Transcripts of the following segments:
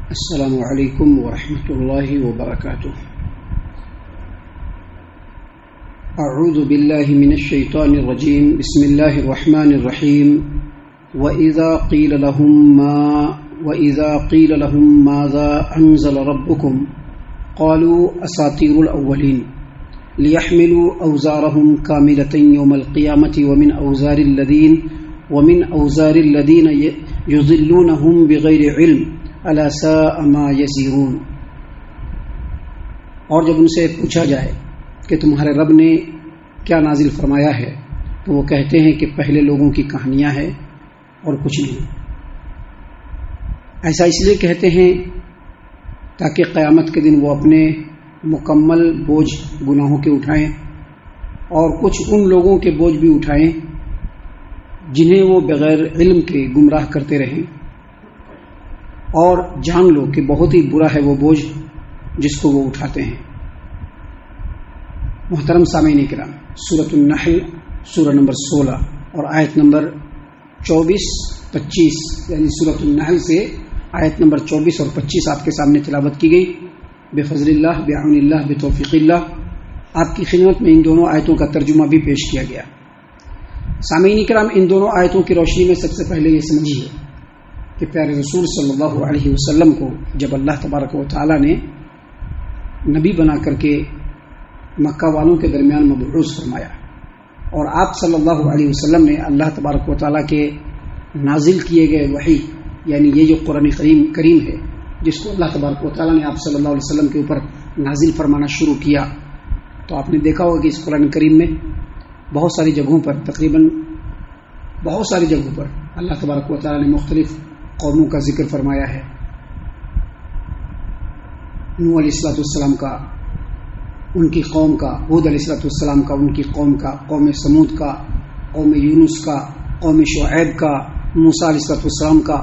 السلام علیکم ورحمۃ اللہ وبرکاتہ۔ اعوذ باللہ من الشیطان الرجیم، بسم اللہ الرحمن الرحیم۔ وَإِذَا قِيلَ لَهُم مَّاذَا أَنزَلَ رَبُّكُمْ قَالُوا أَسَاطِيرُ الْأَوَّلِينَ لِيَحْمِلُوا أَوْزَارَهُمْ كَامِلَةً يَوْمَ الْقِيَامَةِ وَمِنْ أَوْزَارِ الَّذِينَ يُضِلُّونَهُم بِغَيْرِ عِلْمٍ أَلَا سَاءَ مَا يَزِرُونَ۔ اور جب ان سے پوچھا جائے کہ تمہارے رب نے کیا نازل فرمایا ہے تو وہ کہتے ہیں کہ پہلے لوگوں کی کہانیاں ہیں اور کچھ نہیں۔ ایسا اس لیے کہتے ہیں تاکہ قیامت کے دن وہ اپنے مکمل بوجھ گناہوں کے اٹھائیں اور کچھ ان لوگوں کے بوجھ بھی اٹھائیں جنہیں وہ بغیر علم کے گمراہ کرتے رہیں، اور جان لو کہ بہت ہی برا ہے وہ بوجھ جس کو وہ اٹھاتے ہیں۔ محترم سامعین کرام، سورۃ النحل سورہ نمبر 16 اور آیت نمبر 24-25، یعنی سورۃ النحل سے آیت نمبر 24 اور 25 آپ کے سامنے تلاوت کی گئی بفضل اللہ، بعون اللہ، بتوفیق اللہ۔ آپ کی خدمت میں ان دونوں آیتوں کا ترجمہ بھی پیش کیا گیا۔ سامعین کرام، ان دونوں آیتوں کی روشنی میں سب سے پہلے یہ سمجھیے کہ پیارے رسول صلی اللہ علیہ وسلم کو جب اللہ تبارک و تعالی نے نبی بنا کر کے مکہ والوں کے درمیان مبعوث فرمایا، اور آپ صلی اللہ علیہ وسلم نے اللہ تبارک و تعالی کے نازل کیے گئے وحی، یعنی یہ جو قرآن کریم ہے جس کو اللہ تبارک و تعالی نے آپ صلی اللہ علیہ وسلم کے اوپر نازل فرمانا شروع کیا، تو آپ نے دیکھا ہوگا کہ اس قرآن کریم میں بہت ساری جگہوں پر، تقریباً بہت ساری جگہوں پر اللہ تبارک و تعالی نے مختلف قوموں کا ذکر فرمایا ہے۔ نوح علیہ السلام کا، ان کی قوم کا، ہود علیہ السلام کا، ان کی قوم کا، قوم سمود کا، قوم یونس کا، قوم شعیب کا، موسیٰ علیہ السلام کا،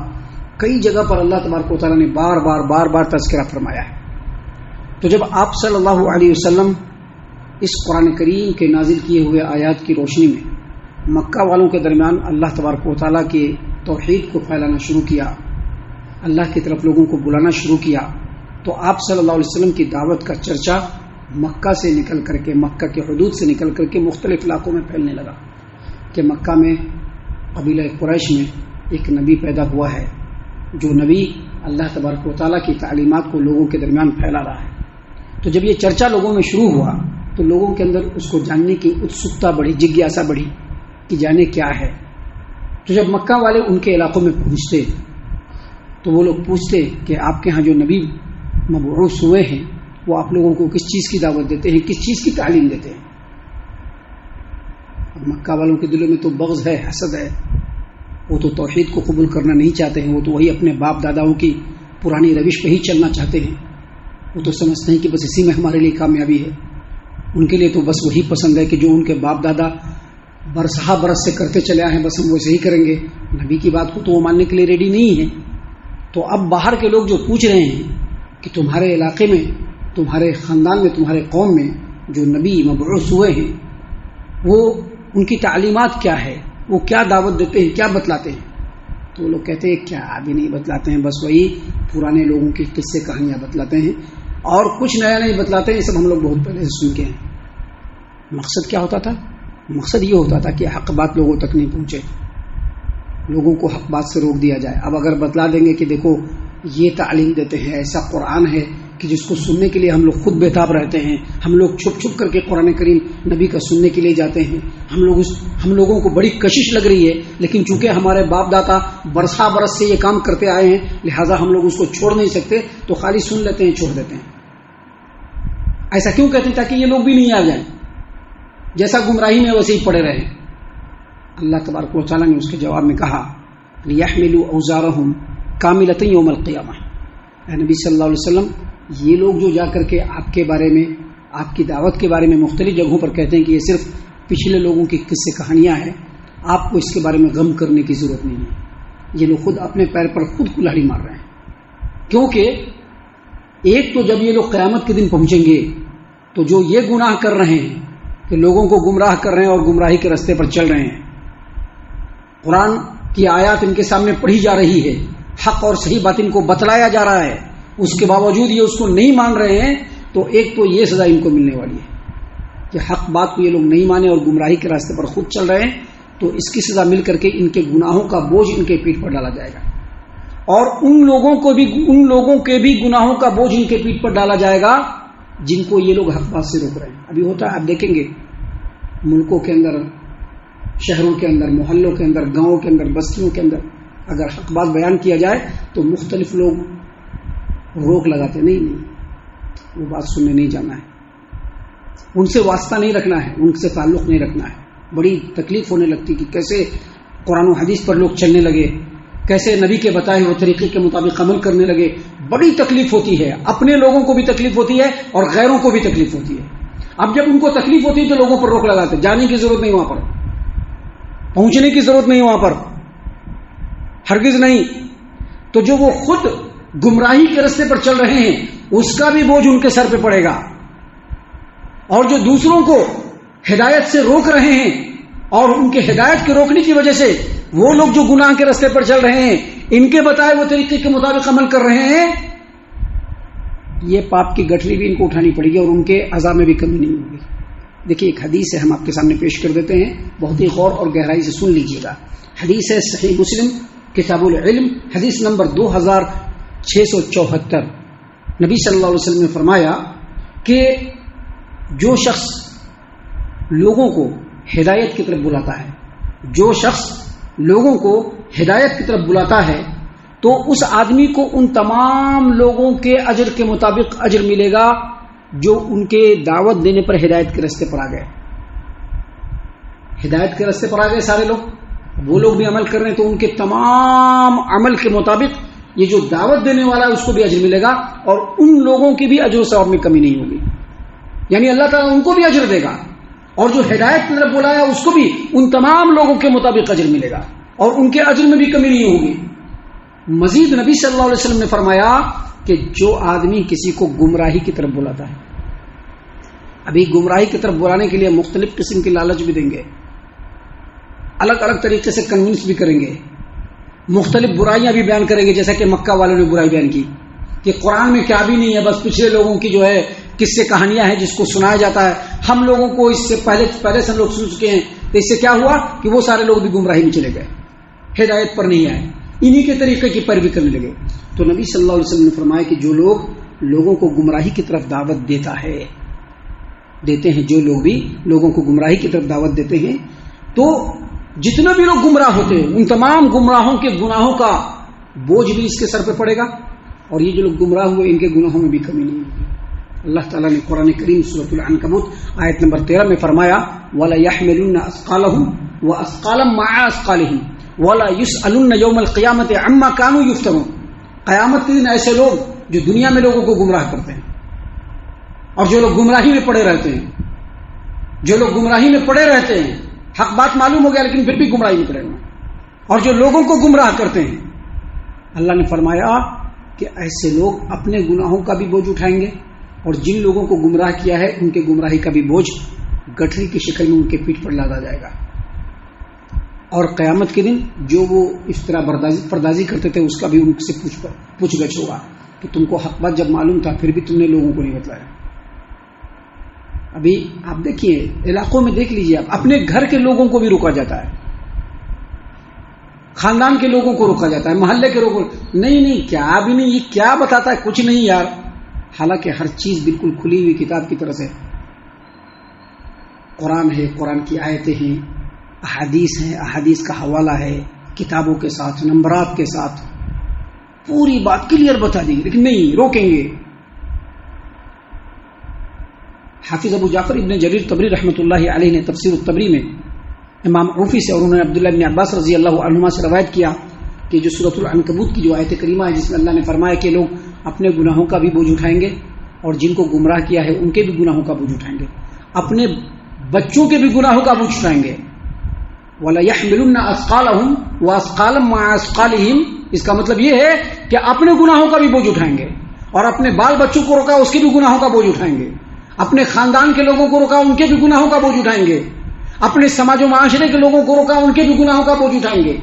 کئی جگہ پر اللہ تبارک و تعالیٰ نے بار بار تذکرہ فرمایا ہے۔ تو جب آپ صلی اللہ علیہ وسلم اس قرآن کریم کے نازل کیے ہوئے آیات کی روشنی میں مکہ والوں کے درمیان اللہ تبارک و تعالیٰ کے توحید کو پھیلانا شروع کیا، اللہ کی طرف لوگوں کو بلانا شروع کیا، تو آپ صلی اللہ علیہ وسلم کی دعوت کا چرچا مکہ سے نکل کر کے، مکہ کے حدود سے نکل کر کے مختلف علاقوں میں پھیلنے لگا کہ مکہ میں، قبیلہ قریش میں ایک نبی پیدا ہوا ہے جو نبی اللہ تبارک و تعالیٰ کی تعلیمات کو لوگوں کے درمیان پھیلا رہا ہے۔ تو جب یہ چرچا لوگوں میں شروع ہوا تو لوگوں کے اندر اس کو جاننے کی اتسکتا بڑھی، جگیاسا بڑھی کہ جانے کیا ہے۔ تو جب مکہ والے ان کے علاقوں میں پہنچتے تو وہ لوگ پوچھتے کہ آپ کے ہاں جو نبی مبعوث ہوئے ہیں وہ آپ لوگوں کو کس چیز کی دعوت دیتے ہیں، کس چیز کی تعلیم دیتے ہیں۔ اب مکہ والوں کے دلوں میں تو بغض ہے، حسد ہے، وہ تو توحید کو قبول کرنا نہیں چاہتے ہیں، وہ تو وہی اپنے باپ داداؤں کی پرانی روش پہ ہی چلنا چاہتے ہیں، وہ تو سمجھتے ہیں کہ بس اسی میں ہمارے لیے کامیابی ہے۔ ان کے لیے تو بس وہی پسند ہے کہ جو ان کے باپ دادا برسہ برس سے کرتے چلے آئے ہیں، بس ہم ویسے ہی کریں گے۔ نبی کی بات کو تو وہ ماننے کے لیے ریڈی نہیں ہے۔ تو اب باہر کے لوگ جو پوچھ رہے ہیں کہ تمہارے علاقے میں، تمہارے خاندان میں، تمہارے قوم میں جو نبی مبعوث ہوئے ہیں وہ ان کی تعلیمات کیا ہے، وہ کیا دعوت دیتے ہیں، کیا بتلاتے ہیں؟ تو وہ لوگ کہتے ہیں کیا ابھی نہیں بتلاتے ہیں، بس وہی پرانے لوگوں کی قصے کہانیاں بتلاتے ہیں اور کچھ نیا نہیں بتلاتے ہیں، یہ سب ہم لوگ بہت پہلے سے سن کے ہیں۔ مقصد کیا ہوتا تھا؟ مقصد یہ ہوتا تھا کہ حق بات لوگوں تک نہیں پہنچے، لوگوں کو حق بات سے روک دیا جائے۔ اب اگر بتلا دیں گے کہ دیکھو یہ تعلیم دیتے ہیں، ایسا قرآن ہے کہ جس کو سننے کے لیے ہم لوگ خود بےتاب رہتے ہیں، ہم لوگ چھپ چھپ کر کے قرآن کریم نبی کا سننے کے لیے جاتے ہیں، ہم لوگوں کو بڑی کشش لگ رہی ہے، لیکن چونکہ ہمارے باپ دادا برسہ برس سے یہ کام کرتے آئے ہیں لہٰذا ہم لوگ اس کو چھوڑ نہیں سکتے، تو خالی سن لیتے ہیں، چھوڑ دیتے ہیں۔ ایسا کیوں کہتے ہیں؟ تاکہ یہ لوگ بھی نہیں آ جائیں، جیسا گمراہی میں ویسے ہی پڑے رہے۔ اللہ تبارک و تعالیٰ نے اس کے جواب میں کہا لِيَحْمِلُوا أَوْزَارَهُمْ كَامِلَةً يَوْمَ الْقِيَامَةِ۔ اے نبی صلی اللہ علیہ وسلم، یہ لوگ جو جا کر کے آپ کے بارے میں، آپ کی دعوت کے بارے میں مختلف جگہوں پر کہتے ہیں کہ یہ صرف پچھلے لوگوں کی قصے کہانیاں ہیں، آپ کو اس کے بارے میں غم کرنے کی ضرورت نہیں ہے۔ یہ لوگ خود اپنے پیر پر خود کلہاڑی مار رہے ہیں، کیونکہ ایک تو جب یہ لوگ قیامت کے دن پہنچیں گے تو جو یہ گناہ کر رہے ہیں کہ لوگوں کو گمراہ کر رہے ہیں اور گمراہی کے راستے پر چل رہے ہیں، قرآن کی آیات ان کے سامنے پڑھی جا رہی ہے، حق اور صحیح بات ان کو بتلایا جا رہا ہے، اس کے باوجود یہ اس کو نہیں مان رہے ہیں، تو ایک تو یہ سزا ان کو ملنے والی ہے کہ حق بات کو یہ لوگ نہیں مانے اور گمراہی کے راستے پر خود چل رہے ہیں، تو اس کی سزا مل کر کے ان کے گناہوں کا بوجھ ان کے پیٹھ پر ڈالا جائے گا، اور ان لوگوں کے بھی گناہوں کا بوجھ ان کے پیٹھ پر ڈالا جائے گا جن کو یہ لوگ حق بات سے روک رہے ہیں۔ ابھی ہوتا ہے، آپ دیکھیں گے ملکوں کے اندر، شہروں کے اندر، محلوں کے اندر، گاؤں کے اندر، بستیوں کے اندر اگر حق بات بیان کیا جائے تو مختلف لوگ روک لگاتے، نہیں وہ بات سننے نہیں جانا ہے، ان سے واسطہ نہیں رکھنا ہے، ان سے تعلق نہیں رکھنا ہے۔ بڑی تکلیف ہونے لگتی کہ کیسے قرآن و حدیث پر لوگ چلنے لگے، کیسے نبی کے بتائے ہوئے طریقے کے مطابق عمل کرنے لگے، بڑی تکلیف ہوتی ہے، اپنے لوگوں کو بھی تکلیف ہوتی ہے اور غیروں کو بھی تکلیف ہوتی ہے۔ اب جب ان کو تکلیف ہوتی ہے تو لوگوں پر روک لگاتے، جانے کی ضرورت نہیں، وہاں پر پہنچنے کی ضرورت نہیں، وہاں پر ہرگز نہیں۔ تو جو وہ خود گمراہی کے راستے پر چل رہے ہیں اس کا بھی بوجھ ان کے سر پہ پڑے گا، اور جو دوسروں کو ہدایت سے روک رہے ہیں اور ان کے ہدایت کے روکنے کی وجہ سے وہ لوگ جو گناہ کے راستے پر چل رہے ہیں ان کے بتائے وہ طریقے کے مطابق عمل کر رہے ہیں، یہ پاپ کی گٹھری بھی ان کو اٹھانی پڑے گی اور ان کے عذاب میں بھی کمی نہیں ہوگی۔ دیکھیے ایک حدیث ہے، ہم آپ کے سامنے پیش کر دیتے ہیں، بہت ہی غور اور گہرائی سے سن لیجیے گا۔ حدیث ہے صحیح مسلم کتاب العلم، حدیث نمبر 2674۔ نبی صلی اللہ علیہ وسلم نے فرمایا کہ جو شخص لوگوں کو ہدایت کی طرف بلاتا ہے، جو شخص لوگوں کو ہدایت کی طرف بلاتا ہے تو اس آدمی کو ان تمام لوگوں کے اجر کے مطابق اجر ملے گا جو ان کے دعوت دینے پر ہدایت کے راستے پر آ گئے۔ ہدایت کے راستے پر آ گئے سارے لوگ، وہ لوگ بھی عمل کر رہے ہیں تو ان کے تمام عمل کے مطابق یہ جو دعوت دینے والا ہے اس کو بھی اجر ملے گا، اور ان لوگوں کی بھی اجر و ثواب میں کمی نہیں ہوگی، یعنی اللہ تعالیٰ ان کو بھی اجر دے گا، اور جو ہدایت کی طرف بلایا اس کو بھی ان تمام لوگوں کے مطابق اجر ملے گا اور ان کے اجر میں بھی کمی نہیں ہوگی۔ مزید نبی صلی اللہ علیہ وسلم نے فرمایا کہ جو آدمی کسی کو گمراہی کی طرف بلاتا ہے، ابھی گمراہی کی طرف بلانے کے لیے مختلف قسم کی لالچ بھی دیں گے، الگ الگ طریقے سے کنونس بھی کریں گے، مختلف برائیاں بھی بیان کریں گے، جیسا کہ مکہ والوں نے برائی بیان کی کہ قرآن میں کیا بھی نہیں ہے، بس پچھلے لوگوں کی جو ہے قصے کہانیاں ہیں جس کو سنایا جاتا ہے، ہم لوگوں کو اس سے پہلے سے ہم لوگ سن چکے ہیں، تو اس سے کیا ہوا کہ وہ سارے لوگ بھی گمراہی میں چلے گئے، ہدایت پر نہیں آئے، انہی کے طریقے کی پیروی کرنے لگے۔ تو نبی صلی اللہ علیہ وسلم نے فرمایا کہ جو لوگوں کو گمراہی کی طرف دعوت دیتے ہیں، جو لوگ بھی لوگوں کو گمراہی کی طرف دعوت دیتے ہیں، تو جتنا بھی لوگ گمراہ ہوتے ہیں ان تمام گمراہوں کے گناہوں کا بوجھ بھی اس کے سر پہ پڑے گا، اور یہ جو لوگ گمراہ ہوئے ان کے گناہوں میں بھی کمی نہیں ہوگی۔ اللہ تعالیٰ نے قرآن کریم سورۃ العنکبوت آیت نمبر 13 میں فرمایا وَلَا يَحْمِلُنَّ أَثْقَالَهُمْ وَأَثْقَالًا مَعَ أَثْقَالِهِمْ وَلَا يُسْأَلُنَّ يَوْمَ الْقِيَامَةِ عَمَّا كَانُوا يُفْتَرُونَ۔ قیامت کے دن ایسے لوگ جو دنیا میں لوگوں کو گمراہ کرتے ہیں اور جو لوگ گمراہی میں پڑے رہتے ہیں، حق بات معلوم ہو گیا لیکن پھر بھی گمراہی میں پڑے ہوئے، اور جو لوگوں کو گمراہ کرتے ہیں، اللہ نے فرمایا کہ ایسے لوگ اپنے گناہوں کا بھی بوجھ اٹھائیں گے، اور جن لوگوں کو گمراہ کیا ہے ان کے گمراہی کا بھی بوجھ گٹھری کی شکل میں ان کے پیٹھ پر لادا جائے گا، اور قیامت کے دن جو وہ افطرا پردازی کرتے تھے اس کا بھی ان سے پوچھ گچھ ہوگا کہ تم کو حق بات جب معلوم تھا پھر بھی تم نے لوگوں کو نہیں بتلایا۔ ابھی آپ دیکھیے علاقوں میں دیکھ لیجیے، آپ اپنے گھر کے لوگوں کو بھی روکا جاتا ہے، خاندان کے لوگوں کو روکا جاتا ہے، محلے کے لوگوں کو نہیں کیا بھی نہیں، یہ کیا بتاتا ہے، کچھ نہیں یار، حالانکہ ہر چیز بالکل کھلی ہوئی کتاب کی طرح سے، قرآن ہے، قرآن کی آیتیں ہیں، احادیث ہیں، احادیث کا حوالہ ہے، کتابوں کے ساتھ، نمبرات کے ساتھ پوری بات کلیئر بتا دی، لیکن نہیں، روکیں گے۔ حافظ ابو جعفر ابن جریر طبری رحمۃ اللہ علیہ نے تفسیر الطبری میں امام عوفی سے اور انہوں نے عبداللہ بن عباس رضی اللہ عنہما سے روایت کیا کہ جو سورۃ العنکبوت کی جو آیت کریمہ ہے جس میں اللہ نے فرمایا کہ لوگ اپنے گناہوں کا بھی بوجھ اٹھائیں گے اور جن کو گمراہ کیا ہے ان کے بھی گناہوں کا بوجھ اٹھائیں گے، اپنے بچوں کے بھی گناہوں کا بوجھ اٹھائیں گے، وَلَا يَحْمِلُنَّ أَثْقَالَهُمْ وَأَثْقَالًا مَعَ أَثْقَالِهِمْ، اس کا مطلب یہ ہے کہ اپنے گناہوں کا بھی بوجھ اٹھائیں گے، اور اپنے بال بچوں کو روکا اس کے بھی گناہوں کا بوجھ اٹھائیں گے، اپنے خاندان کے لوگوں کو روکا ان کے بھی گناہوں کا بوجھ اٹھائیں گے، اپنے سماج و معاشرے کے لوگوں کو روکا ان کے بھی گناہوں کا بوجھ اٹھائیں گے،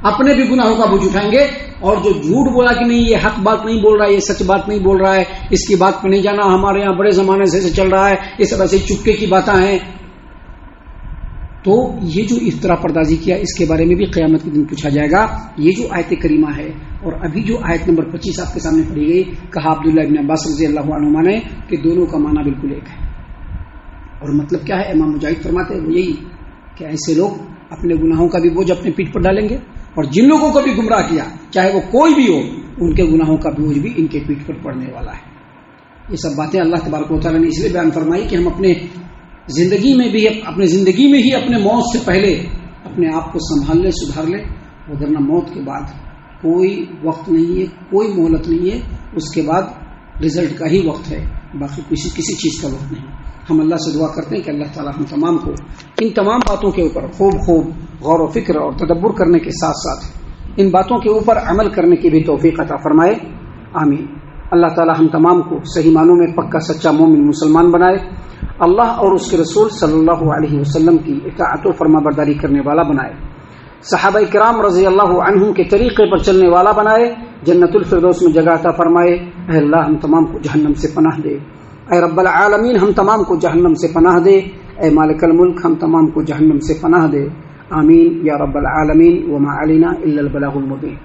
اپنے بھی گناہوں کا بوجھ اٹھائیں گے، اور جو جھوٹ بولا کہ نہیں یہ حق بات نہیں بول رہا ہے، یہ سچ بات نہیں بول رہا ہے، اس کی بات پہ نہیں جانا، ہمارے یہاں بڑے زمانے سے چل رہا ہے، یہ سب ایسے چپکے کی باتیں ہیں، تو یہ جو افطرا پردازی کیا اس کے بارے میں بھی قیامت کے دن پوچھا جائے گا. یہ جو آیت کریمہ ہے اور ابھی جو آیت نمبر 25 آپ کے سامنے پڑھی گئی، کہا عبداللہ ابن عباس رضی اللہ عنہما نے کہ دونوں کا معنی بالکل ایک ہے. اور مطلب کیا ہے؟ امام مجاہد فرماتے ہیں وہ یہی کہ ایسے لوگ اپنے گناہوں کا بھی بوجھ اپنے پیٹھ پر ڈالیں گے، اور جن لوگوں کو بھی گمراہ کیا چاہے وہ کوئی بھی ہو ان کے گناہوں کا بوجھ بھی ان کے پیٹھ پر پڑنے والا ہے. یہ سب باتیں اللہ تبارک و تعالیٰ نے اس لیے بیان فرمائی کہ ہم اپنے زندگی میں ہی اپنے موت سے پہلے اپنے آپ کو سنبھال لیں، سدھار لیں، وگرنہ موت کے بعد کوئی وقت نہیں ہے، کوئی مہلت نہیں ہے، اس کے بعد رزلٹ کا ہی وقت ہے، باقی کسی چیز کا وقت نہیں. ہم اللہ سے دعا کرتے ہیں کہ اللہ تعالیٰ ہم تمام کو ان تمام باتوں کے اوپر خوب غور و فکر اور تدبر کرنے کے ساتھ ساتھ ان باتوں کے اوپر عمل کرنے کی بھی توفیق عطا فرمائے، آمین. اللہ تعالیٰ ہم تمام کو صحیح معنوں میں پکا سچا مومن مسلمان بنائے، اللہ اور اس کے رسول صلی اللہ علیہ وسلم کی اطاعت و فرما برداری کرنے والا بنائے، صحابہ کرام رضی اللہ عنہم کے طریقے پر چلنے والا بنائے، جنت الفردوس میں جگہ عطا فرمائے. اے اللہ ہم تمام کو جہنم سے پناہ دے، اے رب العالمین ہم تمام کو جہنم سے پناہ دے، اے مالک الملک ہم تمام کو جہنم سے پناہ دے، آمین یا رب العالمین. وما علینا الا البلاغ المبین.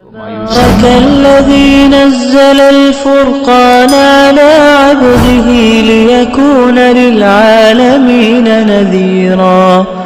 تبارك الذي نزل الفرقان على عبده ليكون للعالمين نذيرا.